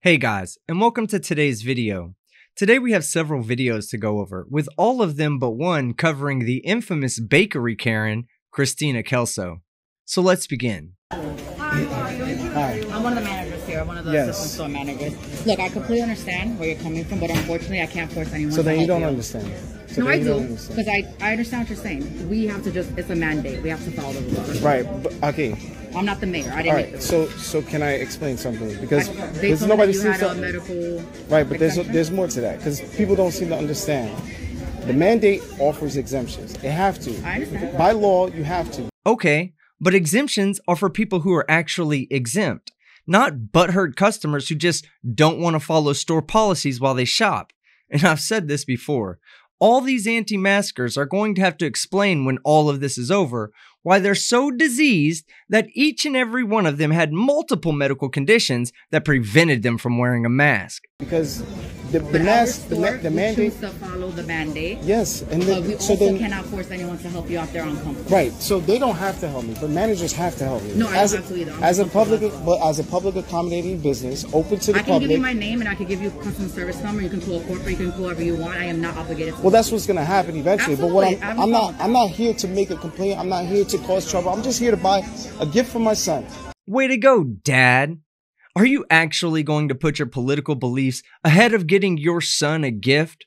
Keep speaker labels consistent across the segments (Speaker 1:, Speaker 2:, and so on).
Speaker 1: Hey guys, and welcome to today's video. Today we have several videos to go over, with all of them but one covering the infamous bakery Karen, Christina Kelso. So let's begin.
Speaker 2: Hi. I'm one of the managers here. I'm one of the assistant store managers. Look, I completely understand where you're coming from, but unfortunately I can't force anyone to help you.
Speaker 3: So then you don't understand.
Speaker 2: No, I do, because I understand what you're saying. We have to it's a mandate. We have to follow the rules.
Speaker 3: Right, but, okay.
Speaker 2: I'm not the mayor. I didn't make the rules.
Speaker 3: So can I explain something? Because
Speaker 2: they
Speaker 3: nobody
Speaker 2: told me you had a medical
Speaker 3: right, but there's more to that, because people don't seem to understand. The mandate offers exemptions. They have to.
Speaker 2: I understand.
Speaker 3: By law, you have to.
Speaker 1: Okay, but exemptions are for people who are actually exempt, not butthurt customers who just don't want to follow store policies while they shop. And I've said this before. All these anti-maskers are going to have to explain when all of this is over why they're so diseased that each and every one of them had multiple medical conditions that prevented them from wearing a mask.
Speaker 3: Because the mandate
Speaker 2: choose to follow the mandate.
Speaker 3: Yes, and
Speaker 2: we also cannot force anyone to help you out there uncomfortable.
Speaker 3: Right, so they don't have to help me, but managers have to help me.
Speaker 2: No, I don't have to either.
Speaker 3: As a public accommodating business, open to the public.
Speaker 2: I can give you my name and I can give you a customer service number. You can call a corporate. You can call whoever you want. I am not obligated to.
Speaker 3: Well, that's what's going to happen eventually.
Speaker 2: Absolutely.
Speaker 3: But what I'm not here to make a complaint. I'm not here to cause trouble. I'm just here to buy a gift for my son.
Speaker 1: Way to go, Dad. Are you actually going to put your political beliefs ahead of getting your son a gift?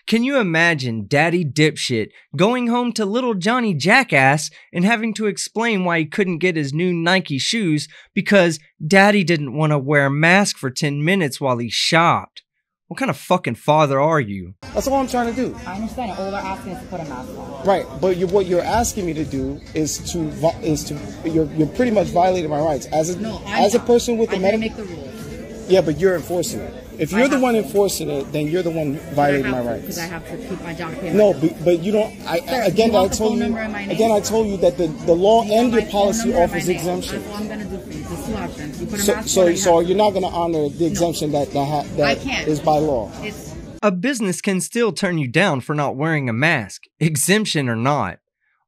Speaker 1: Can you imagine Daddy Dipshit going home to little Johnny Jackass and having to explain why he couldn't get his new Nike shoes because Daddy didn't want to wear a mask for 10 minutes while he shopped? What kind of fucking father are you?
Speaker 3: That's all I'm trying to do.
Speaker 2: I understand. All they're asking is to put a mask on.
Speaker 3: Right, but what you're asking me to do is you're pretty much violating my rights as a person with a medical.
Speaker 2: I didn't make the rules.
Speaker 3: Yeah, but you're enforcing it. If you're the one enforcing it, then you're the one violating my rights.
Speaker 2: Because I have to keep my job.
Speaker 3: No, but you don't. I told you that the law and your policy offers exemptions.
Speaker 2: That's all I'm gonna do for you. Just two options. You put a mask on.
Speaker 3: So you're not gonna honor the exemption that is by law.
Speaker 1: A business can still turn you down for not wearing a mask, exemption or not.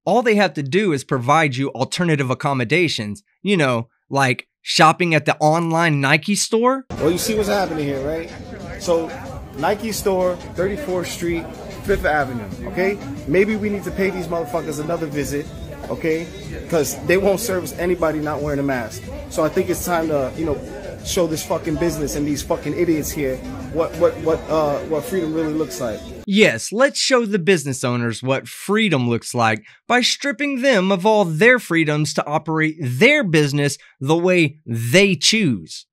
Speaker 1: All they have to do is provide you alternative accommodations, you know, like shopping at the online Nike store.
Speaker 3: Well, you see what's happening here, right? So, Nike store, 34th Street, 5th Avenue, okay? Maybe we need to pay these motherfuckers another visit, okay? Because they won't service anybody not wearing a mask. So I think it's time to, show this fucking business and these fucking idiots here what freedom really looks like.
Speaker 1: Yes, let's show the business owners what freedom looks like by stripping them of all their freedoms to operate their business the way they choose.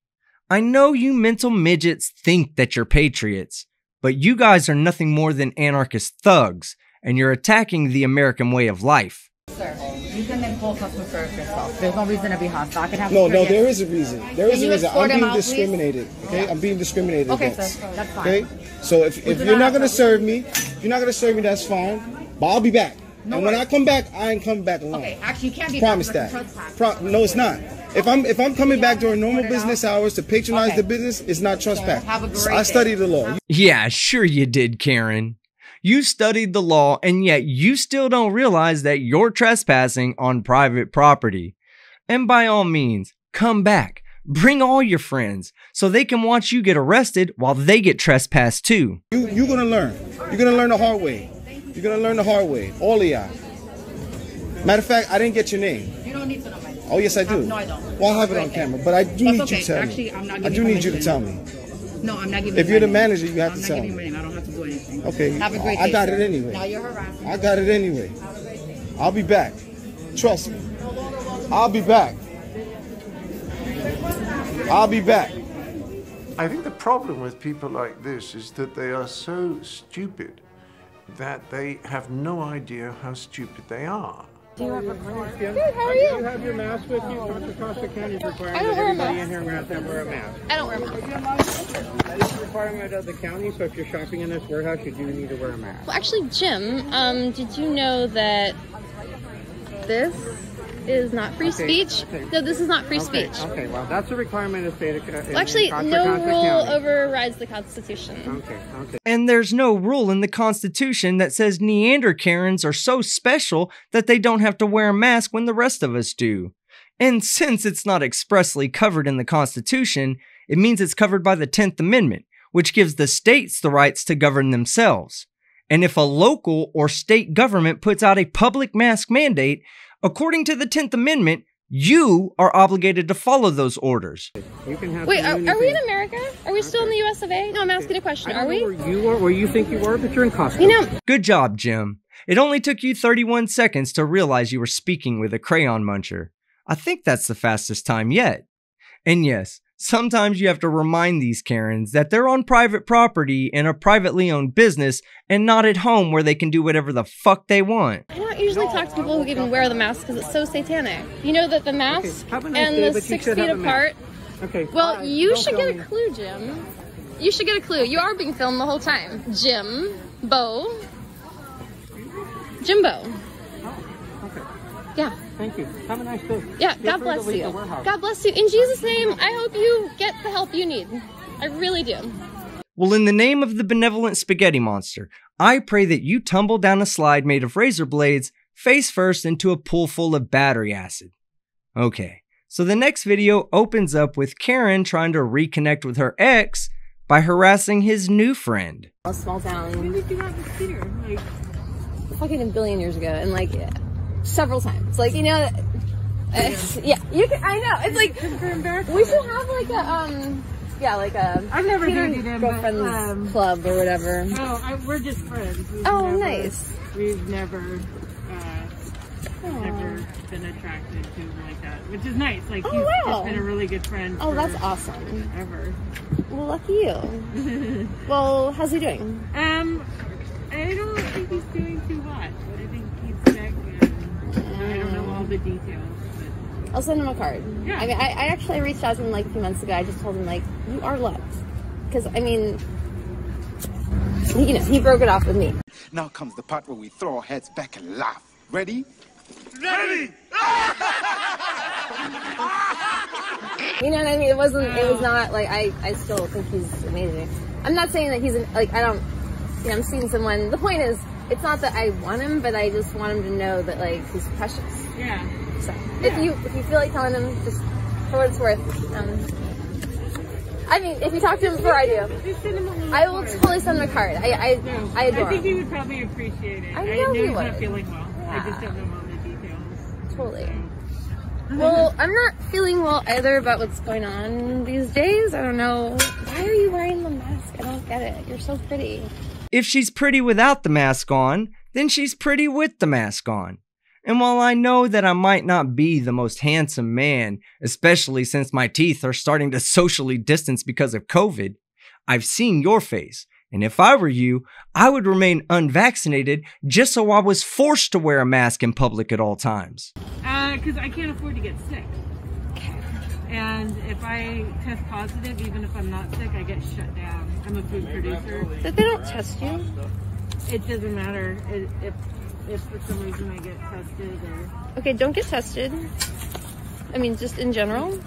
Speaker 1: I know you mental midgets think that you're patriots, but you guys are nothing more than anarchist thugs, and you're attacking the American way of life.
Speaker 2: Sir, you can then call customer service yourself. There's no reason to be hostile. I can have
Speaker 3: no, there is a reason. There is a reason. I'm being discriminated. Okay,
Speaker 2: yeah.
Speaker 3: I'm being discriminated
Speaker 2: against.
Speaker 3: Okay,
Speaker 2: sir, that's fine.
Speaker 3: Okay, so if you're not gonna serve me, that's fine. But I'll be back. No, and when I come back, I ain't coming back alone.
Speaker 2: Okay, actually, you can't be.
Speaker 3: Promise that. No, it's not. If I'm coming back during normal business hours to patronize the business, it's not trespass.
Speaker 2: Have a great day.
Speaker 3: I studied the law.
Speaker 1: Yeah, sure you did, Karen. You studied the law, and yet you still don't realize that you're trespassing on private property. And by all means, come back. Bring all your friends so they can watch you get arrested while they get trespassed too.
Speaker 3: You're gonna learn. You're gonna learn the hard way. You're gonna learn the hard way. All of y'all. Matter of fact, I didn't get your name.
Speaker 2: You don't need to know my name.
Speaker 3: Oh, yes, I do.
Speaker 2: No, I don't.
Speaker 3: Well, I'll have it on camera, but I do need you to tell me.
Speaker 2: Actually, I'm not giving
Speaker 3: I do need you to tell me.
Speaker 2: No, I'm not giving you
Speaker 3: If you're the manager, you have to tell me.
Speaker 2: I'm not giving you my name. I don't have to do anything.
Speaker 3: Okay.
Speaker 2: Have a great day.
Speaker 3: I got it anyway.
Speaker 2: Now you're harassing me.
Speaker 3: I got it anyway. I'll be back. Trust me. I'll be back. I'll be back.
Speaker 4: I think the problem with people like this is that they are so stupid that they have no idea how stupid they are.
Speaker 5: Good, how are you? Do you have your mask with you? Contra Costa County is requiring that everybody in here has to wear a mask.
Speaker 6: I don't wear a mask.
Speaker 5: That is a requirement of the county, so if you're shopping in this warehouse, you do need to wear a mask.
Speaker 6: Well, actually, Jim, did you know that this is not free speech?
Speaker 5: Okay.
Speaker 6: No, this is not free speech.
Speaker 5: Okay, well, that's a requirement of the state of
Speaker 6: well, actually, no rule overrides the Constitution.
Speaker 5: Okay.
Speaker 1: And there's no rule in the Constitution that says Neanderkarens are so special that they don't have to wear a mask when the rest of us do. And since it's not expressly covered in the Constitution, it means it's covered by the 10th Amendment, which gives the states the rights to govern themselves. And if a local or state government puts out a public mask mandate, according to the 10th Amendment, you are obligated to follow those orders.
Speaker 6: Wait, are we in America? Are we still in the US of A? No, I'm asking a question. Are we?
Speaker 5: Where you think you are, but you're in Costco.
Speaker 6: You know,
Speaker 1: Good job, Jim. It only took you 31 seconds to realize you were speaking with a crayon muncher. I think that's the fastest time yet. And yes, sometimes you have to remind these Karens that they're on private property in a privately owned business and not at home where they can do whatever the fuck they want.
Speaker 6: I don't usually talk to people who even wear the mask because it's so satanic. You know that the mask and the 6 feet apart.
Speaker 5: Okay.
Speaker 6: Well, you should get a clue, Jim. You should get a clue. You are being filmed the whole time. Jimbo.
Speaker 5: Okay.
Speaker 6: Yeah.
Speaker 5: Thank you. Have a nice day.
Speaker 6: Yeah, God bless you. God bless you. In Jesus' name, I hope you get the help you need. I really do.
Speaker 1: Well, in the name of the benevolent spaghetti monster, I pray that you tumble down a slide made of razor blades, face first into a pool full of battery acid. Okay, so the next video opens up with Karen trying to reconnect with her ex by harassing his new friend.
Speaker 6: A small town.
Speaker 2: When did you have this theater? Like,
Speaker 6: fucking a billion years ago, and like several times. Like, you know, yeah, you can. I know. It's like we should have like a yeah, like a.
Speaker 2: I've never dated him,
Speaker 6: girlfriend's club or whatever.
Speaker 2: No, we're just friends.
Speaker 6: Nice.
Speaker 2: We've never been attracted to him like that, which is nice. Like he's just been a really good friend.
Speaker 6: Oh, that's awesome.
Speaker 2: Ever.
Speaker 6: Well, lucky you. Well, how's he doing?
Speaker 2: I don't think he's doing too much. I think he's sick, and I don't know all the details. But
Speaker 6: I'll send him a card.
Speaker 2: Yeah.
Speaker 6: I mean, I actually reached out to him like a few months ago. I just told him like, you are loved, because I mean, you know, he broke it off with me.
Speaker 7: Now comes the part where we throw our heads back and laugh. Ready?
Speaker 8: Ready!
Speaker 6: You know what I mean? It was not like, I still think he's amazing. I'm not saying that he's, like, I don't, you know, I'm seeing someone, the point is, it's not that I want him, but I just want him to know that, like, he's precious.
Speaker 2: yeah.
Speaker 6: So, if you feel like telling him, just for what it's worth, I mean, if you talk to him before I do, I will totally send him a card. I adore him.
Speaker 2: I think he would probably appreciate it.
Speaker 6: I know he
Speaker 2: he's
Speaker 6: would.
Speaker 2: not feeling well.
Speaker 6: Yeah.
Speaker 2: I just don't know all the details.
Speaker 6: Totally. Well, I'm not feeling well either about what's going on these days. I don't know. Why are you wearing the mask? I don't get it. You're so pretty.
Speaker 1: If she's pretty without the mask on, then she's pretty with the mask on. And while I know that I might not be the most handsome man, especially since my teeth are starting to socially distance because of COVID, I've seen your face. And if I were you, I would remain unvaccinated just so I was forced to wear a mask in public at all times.
Speaker 2: Because I can't afford to get sick. And if I test positive, even if I'm not sick, I get shut down. I'm a food producer.
Speaker 6: But they don't test you.
Speaker 2: It doesn't matter if for some reason I get tested or...
Speaker 6: Okay, don't get tested. I mean, just in general,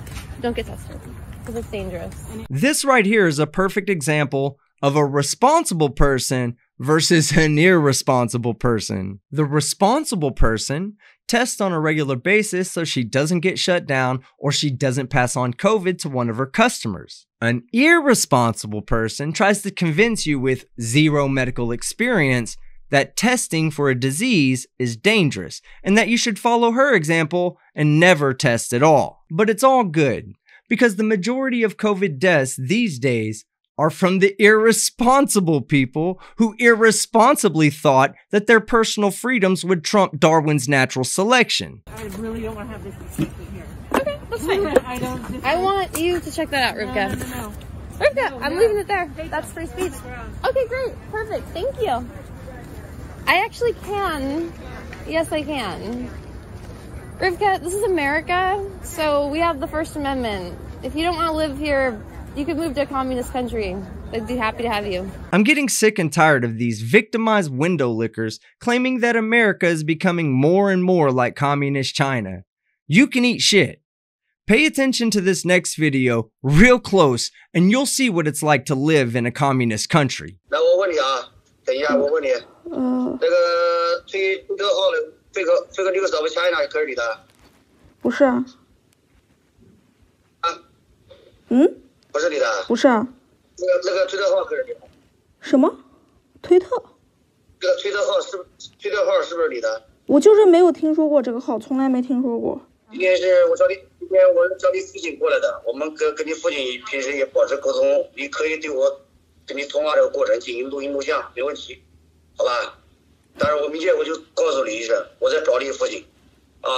Speaker 6: don't get tested. Because it's dangerous.
Speaker 1: This right here is a perfect example of a responsible person versus an irresponsible person. The responsible person tests on a regular basis so she doesn't get shut down or she doesn't pass on COVID to one of her customers. An irresponsible person tries to convince you with zero medical experience that testing for a disease is dangerous and that you should follow her example and never test at all. But it's all good because the majority of COVID deaths these days are from the irresponsible people who irresponsibly thought that their personal freedoms would trump Darwin's natural selection.
Speaker 2: I really don't want to have this discussion here.
Speaker 6: Okay, that's fine. I want you to check that out, Rivka.
Speaker 2: No.
Speaker 6: Rivka, I'm leaving it there. That's free speech. Okay, great. Perfect. Thank you. I actually can. Yes, I can. Rivka, this is America, so we have the First Amendment. If you don't want to live here, you could move to a communist country. I'd be happy to have you.
Speaker 1: I'm getting sick and tired of these victimized window lickers claiming that America is becoming more and more like communist China. You can eat shit. Pay attention to this next video real close and you'll see what it's like to live in a communist country.
Speaker 9: 来，我问你啊，等一下，我问你，那个最这个澳人，这个你个是不是 China 可以的？
Speaker 10: 不是啊。
Speaker 9: 啊？不是你的？
Speaker 8: 不是啊。
Speaker 9: 那个推特号可是你的？
Speaker 8: 什么？推特？
Speaker 9: 这个推特号是不是你的？
Speaker 8: 我就是没有听说过这个号，从来没听说过。
Speaker 9: 今天是我找你父亲过来的，我们跟你父亲平时也保持沟通，你可以对我跟你通话这个过程进行录音录像，没问题，好吧？但是我明天我就告诉你一声，我在找你父亲，啊，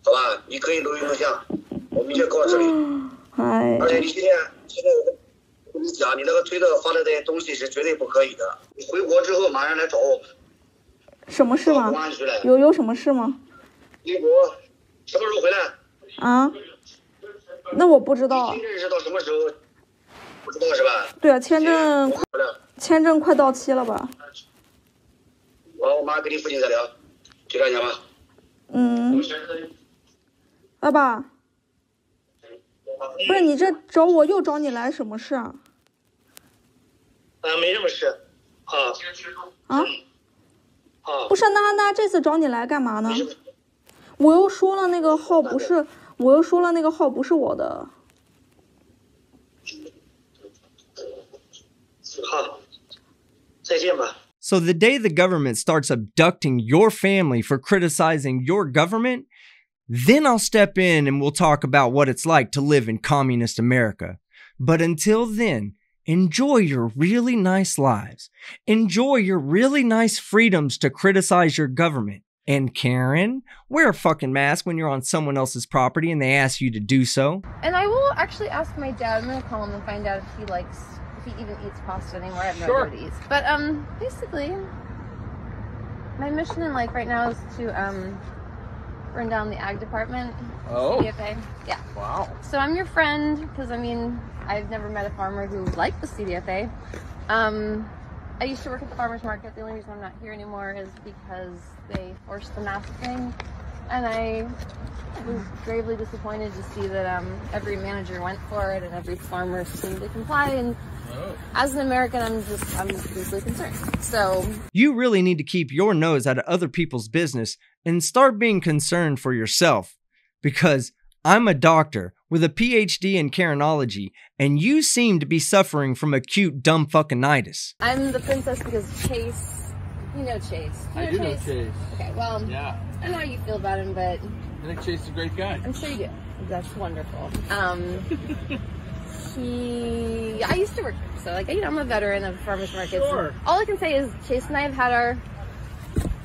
Speaker 9: 好吧？你可以录音录像，我明天告诉你。而且你现在我跟你讲，你那个推特发的那些东西是绝对不可以的。你回国之后马上来找我们。
Speaker 8: 什么事吗？有什么事吗？
Speaker 9: 回国什么时候回来？
Speaker 8: 啊？那我不知道。
Speaker 9: 签证是到什么时候？不知道是吧？
Speaker 8: 对啊，签证快到期了吧？
Speaker 9: 我马上跟你父亲再聊，就这样讲吧。
Speaker 8: 爸爸，不是你这找我又找你来什么事啊？
Speaker 9: 没什么事。
Speaker 8: 不是，那这次找你来干嘛呢？我又说了那个号不是我的。
Speaker 9: 好，再见吧。
Speaker 1: So the day the government starts abducting your family for criticizing your government, then I'll step in and we'll talk about what it's like to live in communist America. But until then, enjoy your really nice lives. Enjoy your really nice freedoms to criticize your government. And Karen, wear a fucking mask when you're on someone else's property and they ask you to do so.
Speaker 6: And I will actually ask my dad. I'm gonna call him and find out if he even eats pasta anymore. I have no idea what he eats. But basically, my mission in life right now is to burn down the ag department.
Speaker 10: Oh.
Speaker 6: CDFA. Yeah.
Speaker 10: Wow.
Speaker 6: So I'm your friend because I've never met a farmer who liked the CDFA. I used to work at the farmer's market. The only reason I'm not here anymore is because they forced the mask thing. And I was gravely disappointed to see that every manager went for it and every farmer seemed to comply. And as an American, I'm deeply concerned. So
Speaker 1: you really need to keep your nose out of other people's business and start being concerned for yourself. Because I'm a doctor with a PhD in Karenology, and you seem to be suffering from acute dumb fucking-itis.
Speaker 6: I'm the princess because Chase, you know Chase.
Speaker 10: I do know Chase.
Speaker 6: Okay, well, yeah. I don't know how you feel about him, but
Speaker 10: I think Chase is a great guy.
Speaker 6: I'm sure you do. That's wonderful. I used to work there, so I'm a veteran of farmers markets.
Speaker 10: Sure.
Speaker 6: All I can say is Chase and I have had our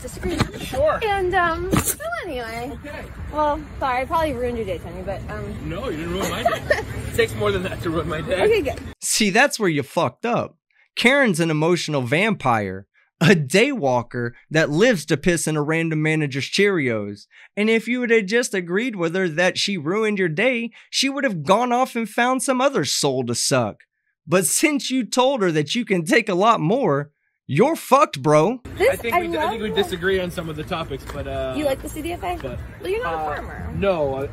Speaker 6: disagreement.
Speaker 10: Sure.
Speaker 6: And so anyway.
Speaker 10: Okay.
Speaker 6: Well, sorry, I probably ruined your day, Tony, but
Speaker 10: No, you didn't ruin my day. It takes more than that to ruin my day.
Speaker 6: Okay, good.
Speaker 1: See, that's where you fucked up. Karen's an emotional vampire, a daywalker that lives to piss in a random manager's Cheerios. And if you would have just agreed with her that she ruined your day, she would have gone off and found some other soul to suck. But since you told her that you can take a lot more, you're fucked, bro.
Speaker 10: I think we disagree on some of the topics, but
Speaker 6: you like the CDFA? But you're not a farmer.
Speaker 10: No,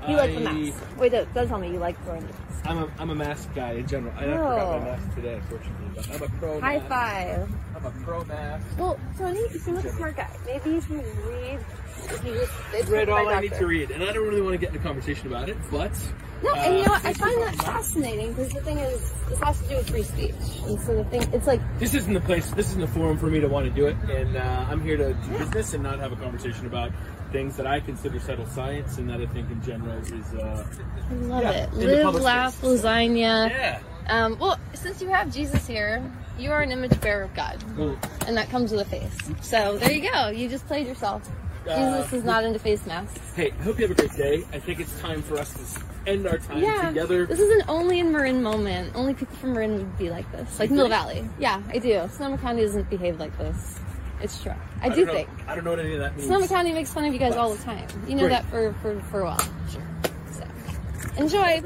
Speaker 6: you like the mask. Wait, don't tell me you like throwing the mask.
Speaker 10: I'm a mask guy in general. I forgot my mask today, unfortunately, but I'm a pro
Speaker 6: High
Speaker 10: mask.
Speaker 6: Five.
Speaker 10: I'm a pro mask.
Speaker 6: Well, Tony, you seem like a smart guy. Maybe you should read.
Speaker 10: I've read all I need to read, and I don't really want to get in a conversation about it, but...
Speaker 6: No, and you know what? I find that fascinating because the thing is, this has to do with free speech. And so the thing, it's like... This isn't
Speaker 10: the forum for me to want to do it, and I'm here to do business and not have a conversation about things that I consider settled science and that I think in general is...
Speaker 6: I love it. Live, laugh, lasagna.
Speaker 10: Yeah.
Speaker 6: Well, since you have Jesus here, you are an image bearer of God. And that comes with a face. So there you go. You just played yourself. Jesus is not into face masks.
Speaker 10: Hey, I hope you have a great day. I think it's time for us to end our time together.
Speaker 6: This is an only in Marin moment. Only people from Marin would be like this. Like Mill Valley. Yeah, I do. Sonoma County doesn't behave like this. It's true. I do think.
Speaker 10: I don't know what any of that means.
Speaker 6: Sonoma County makes fun of you guys all the time. You know that for a while. Sure. So, enjoy.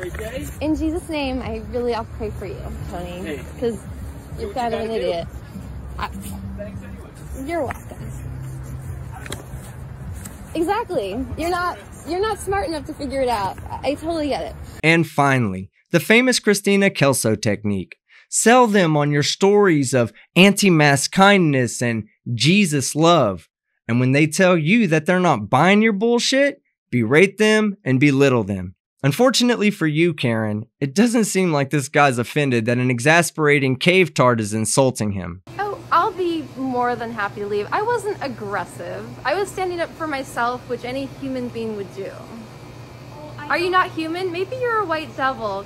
Speaker 6: In Jesus' name, I'll pray for you, Tony. Because you're kind of an idiot.
Speaker 10: Thanks anyway.
Speaker 6: You're welcome. Exactly. You're not smart enough to figure it out. I totally get it.
Speaker 1: And finally, the famous Christina Kelso technique. Sell them on your stories of anti-mask kindness and Jesus love. And when they tell you that they're not buying your bullshit, berate them and belittle them. Unfortunately for you, Karen, it doesn't seem like this guy's offended that an exasperating cave tart is insulting him.
Speaker 6: Oh, I'll be more than happy to leave. I wasn't aggressive. I was standing up for myself, which any human being would do. Are you not human? Maybe you're a white devil.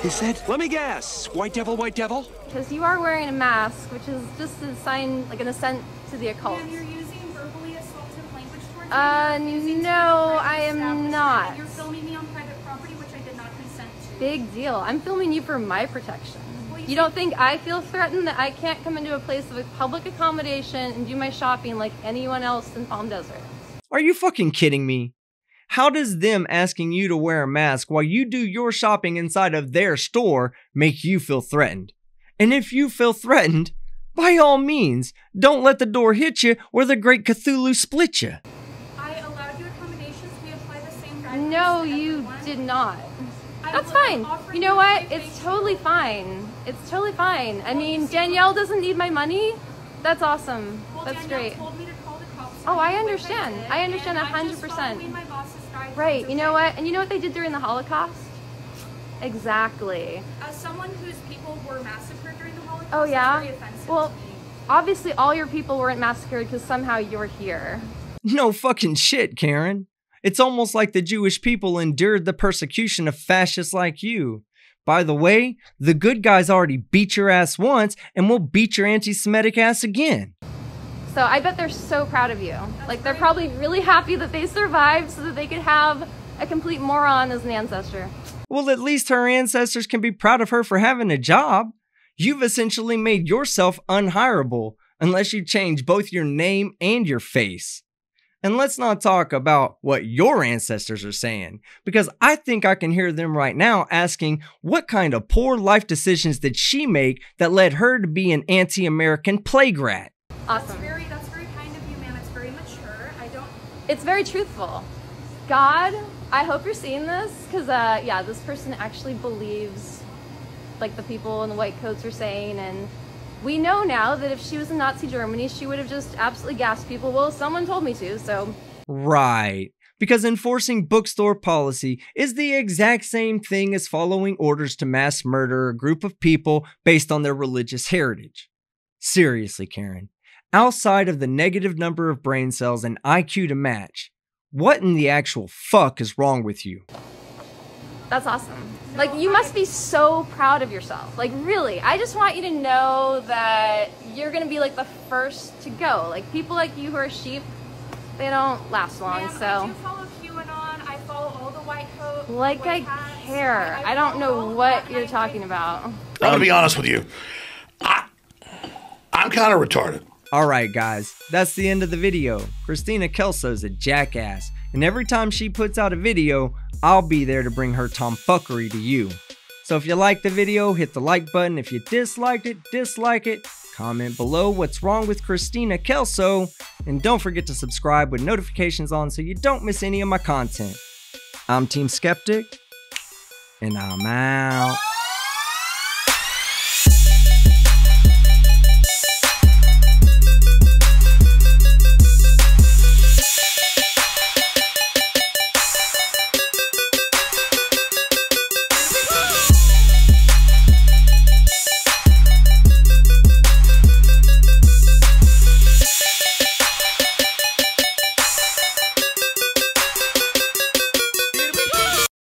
Speaker 11: He said, let me guess, white devil, white devil?
Speaker 6: Because you are wearing a mask, which is just a sign, like an assent to the occult.
Speaker 12: And you're using verbally assaultive language towards me.
Speaker 6: No, I am not.
Speaker 12: You're filming me on private property, which I did not consent to.
Speaker 6: Big deal. I'm filming you for my protection. You don't think I feel threatened that I can't come into a place of public accommodation and do my shopping like anyone else in Palm Desert?
Speaker 1: Are you fucking kidding me? How does them asking you to wear a mask while you do your shopping inside of their store make you feel threatened? And if you feel threatened, by all means, don't let the door hit you or the great Cthulhu split you.
Speaker 12: I allowed you accommodations. We apply the same guidelines.
Speaker 6: No, you did not. That's fine. You know what? It's totally fine. It's totally fine. I mean, Danielle doesn't need my money. That's awesome. That's great. Oh, I understand. I understand 100%. Right. You know what? And you know what they did during the Holocaust? Exactly.
Speaker 12: As someone whose people were massacred during the Holocaust,
Speaker 6: oh yeah?
Speaker 12: it's very offensive
Speaker 6: well,
Speaker 12: to me.
Speaker 6: Obviously all your people weren't massacred because somehow you're here.
Speaker 1: No fucking shit, Karen. It's almost like the Jewish people endured the persecution of fascists like you. By the way, the good guys already beat your ass once and will beat your anti-Semitic ass again.
Speaker 6: So I bet they're so proud of you. Like they're probably really happy that they survived so that they could have a complete moron as an ancestor.
Speaker 1: Well, at least her ancestors can be proud of her for having a job. You've essentially made yourself unhireable unless you change both your name and your face. And let's not talk about what your ancestors are saying, because I think I can hear them right now asking what kind of poor life decisions did she make that led her to be an anti-American plague rat.
Speaker 6: Awesome.
Speaker 12: That's very kind of you, ma'am. It's very mature.
Speaker 6: It's very truthful. God, I hope you're seeing this, because yeah, this person actually believes like the people in the white coats are saying, and we know now that if she was in Nazi Germany, she would have just absolutely gassed people. Well, someone told me to, so.
Speaker 1: Right. Because enforcing bookstore policy is the exact same thing as following orders to mass murder a group of people based on their religious heritage. Seriously, Karen. Outside of the negative number of brain cells and IQ to match, what in the actual fuck is wrong with you?
Speaker 6: That's awesome. Like, you must be so proud of yourself. Like, really, I just want you to know that you're gonna be like the first to go. Like, people like you who are sheep, they don't last long, so.
Speaker 12: I do follow QAnon. I follow all the white coats.
Speaker 6: Like, I care. I don't know what you're talking about.
Speaker 13: I'm gonna be honest with you. I'm kind of retarded.
Speaker 1: Alright guys, that's the end of the video. Christina Kelso's a jackass, and every time she puts out a video, I'll be there to bring her tomfuckery to you. So if you liked the video, hit the like button. If you disliked it, dislike it. Comment below what's wrong with Christina Kelso, and don't forget to subscribe with notifications on so you don't miss any of my content. I'm Team Skeptic, and I'm out.